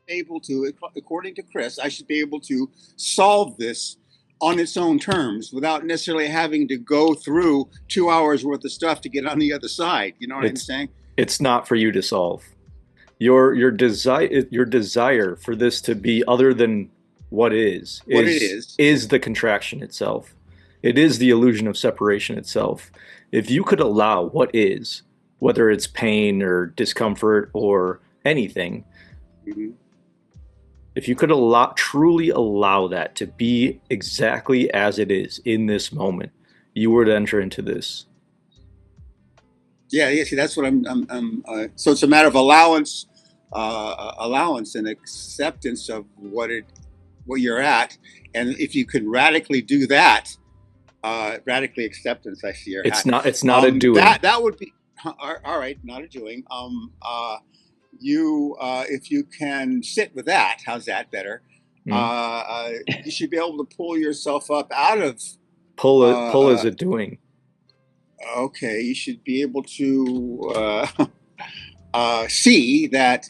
able to, according to Chris, I should be able to solve this on its own terms without necessarily having to go through 2 hours worth of stuff to get on the other side. You know what I'm It's saying? it's not for you to solve. Your desire for this to be other than what is What it is is. is the contraction itself. It is the illusion of separation itself. If you could allow what is, whether it's pain or discomfort or anything, Mm-hmm. if you could truly allow that to be exactly as it is in this moment, you would enter into this. Yeah, yeah. See, that's what so it's a matter of allowance, allowance and acceptance of what you're at, and if you could radically do that, radically acceptance. I see your It's hat. not it's not a doing. That would be all right. Not a doing. You if you can sit with that, how's that better? Mm. You should be able to pull yourself up out of. Pull Uh, is a doing. okay, you should be able to see that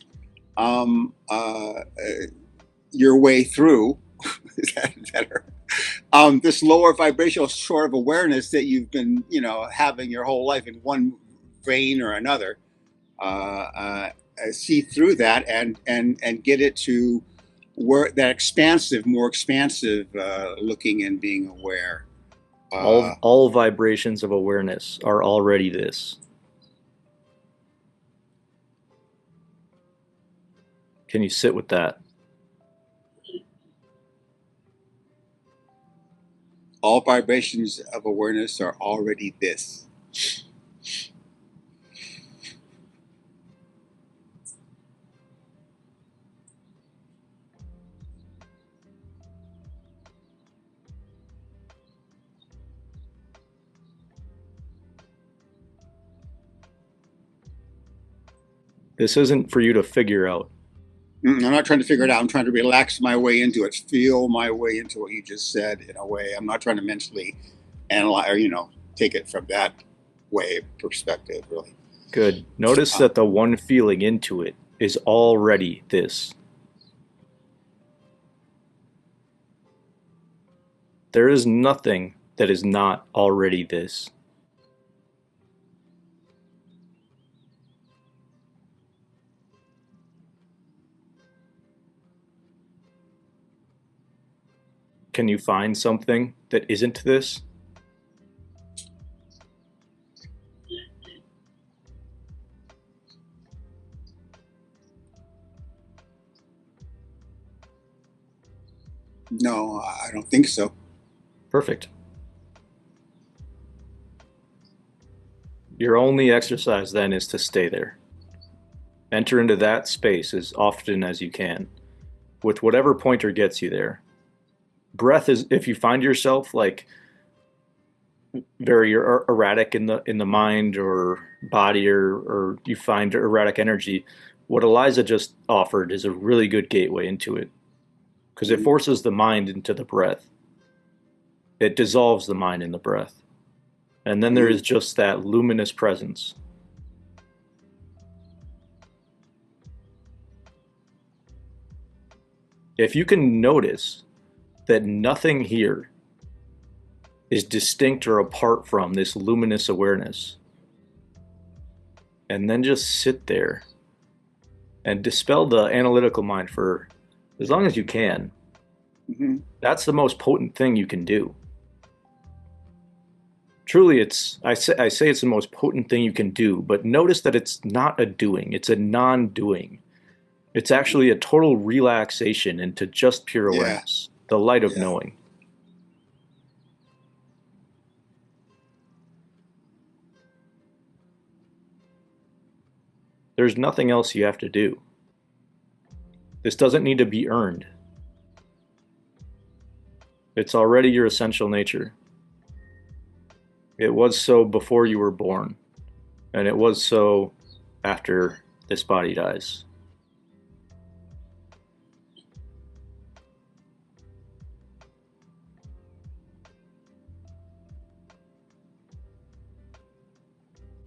um, uh, uh, your way through. Is that better? This lower vibrational sort of awareness that you've been, having your whole life in one vein or another. Uh, uh, See through that and get it to where that expansive, more expansive looking and being aware. Uh, All vibrations of awareness are already this. Can you sit with that? all vibrations of awareness are already this. This isn't for you to figure out. I'm not trying to figure it out. I'm trying to relax my way into it, feel my way into what you just said in a way. I'm not trying to mentally analyze or, take it from that way perspective, really. Good. Notice Uh, that the one feeling into it is already this. There is nothing that is not already this. Can you find something that isn't this? no, I don't think so. Perfect. Your only exercise then is to stay there. Enter into that space as often as you can, with whatever pointer gets you there. Breath is, if you find yourself like very erratic in the mind or body, or you find erratic energy, what Eliza just offered is a really good gateway into it, because it Mhm. forces the mind into the breath. It dissolves the mind in the breath. And then there is Mhm. just that luminous presence. If you can notice that nothing here is distinct or apart from this luminous awareness, and then just sit there and dispel the analytical mind for as long as you can, Mhm. that's the most potent thing you can do. Truly, I say it's the most potent thing you can do, but notice that it's not a doing, it's a non-doing. It's actually a total relaxation into just pure Yeah, awareness, the light of yeah. knowing. There's nothing else you have to do. This doesn't need to be earned. It's already your essential nature. It was so before you were born, and it was so after this body dies.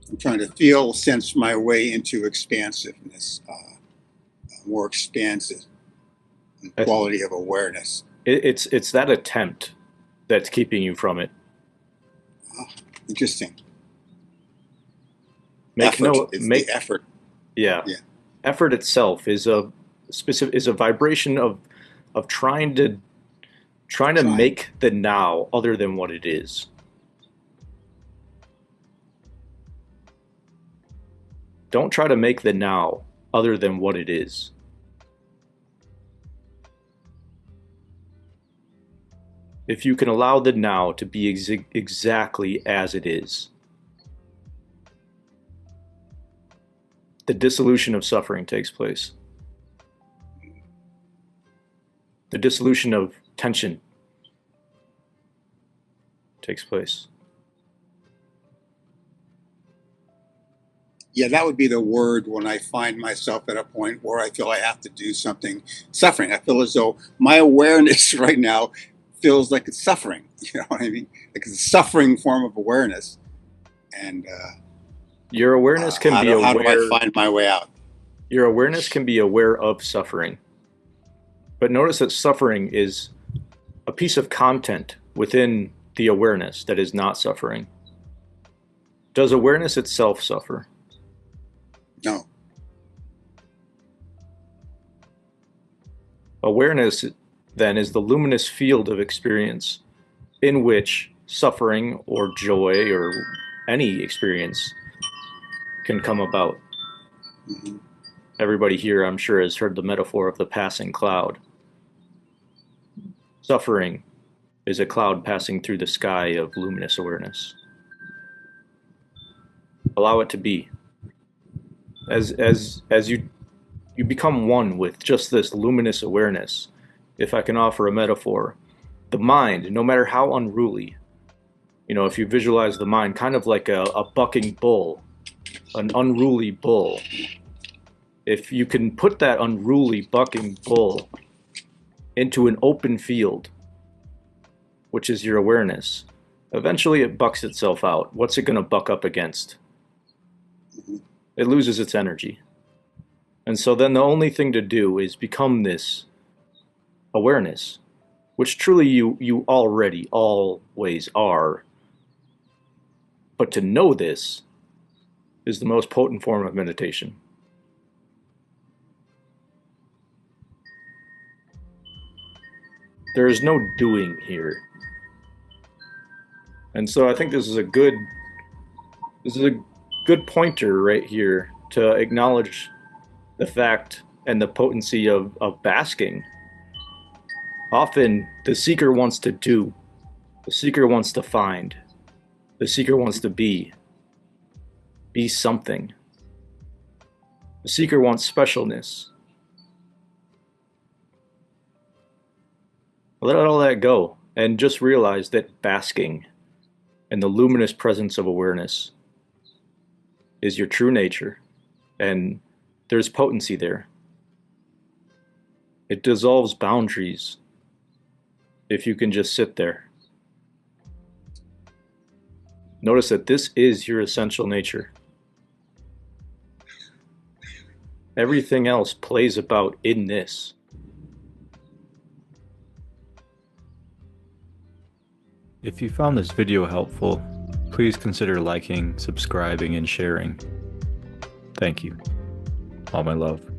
I'm trying to sense my way into expansiveness, more expansive. quality of awareness. It's that attempt that's keeping you from it. Oh, interesting. Make Effort. no It's make the effort. Yeah. Yeah. Effort itself is a vibration of trying to Trying. make the now other than what it is. Don't try to make the now other than what it is. If you can allow the now to be exactly as it is, the dissolution of suffering takes place. The dissolution of tension takes place. Yeah, that would be the word when I find myself at a point where I feel I have to do something suffering. I feel as though my awareness right now feels like it's suffering. You know what I mean? Like it's a suffering form of awareness. And Your awareness can be how do I aware. find my way out? Your awareness can be aware of suffering. But notice that suffering is a piece of content within the awareness that is not suffering. Does awareness itself suffer? No. Awareness, then, is the luminous field of experience in which suffering or joy or any experience can come about. Mm-hmm. Everybody here, I'm sure, has heard the metaphor of the passing cloud. Suffering is a cloud passing through the sky of luminous awareness. Allow it to be. As you become one with just this luminous awareness, if I can offer a metaphor, the mind, no matter how unruly, if you visualize the mind kind of like a bucking bull, an unruly bull, if you can put that unruly bucking bull into an open field, which is your awareness, eventually it bucks itself out. What's it going to buck up against? It loses its energy. And so then the only thing to do is become this awareness, which truly you already always are. But to know this is the most potent form of meditation. There is no doing here. And so I think this is a good pointer right here to acknowledge the fact and the potency of basking. Often the seeker wants to do, the seeker wants to find, the seeker wants to be something. The seeker wants specialness. Let all that go and just realize that basking in the luminous presence of awareness is your true nature, and there's potency there. It dissolves boundaries if you can just sit there. Notice that this is your essential nature. Everything else plays about in this. If you found this video helpful, please consider liking, subscribing, and sharing. Thank you. All my love.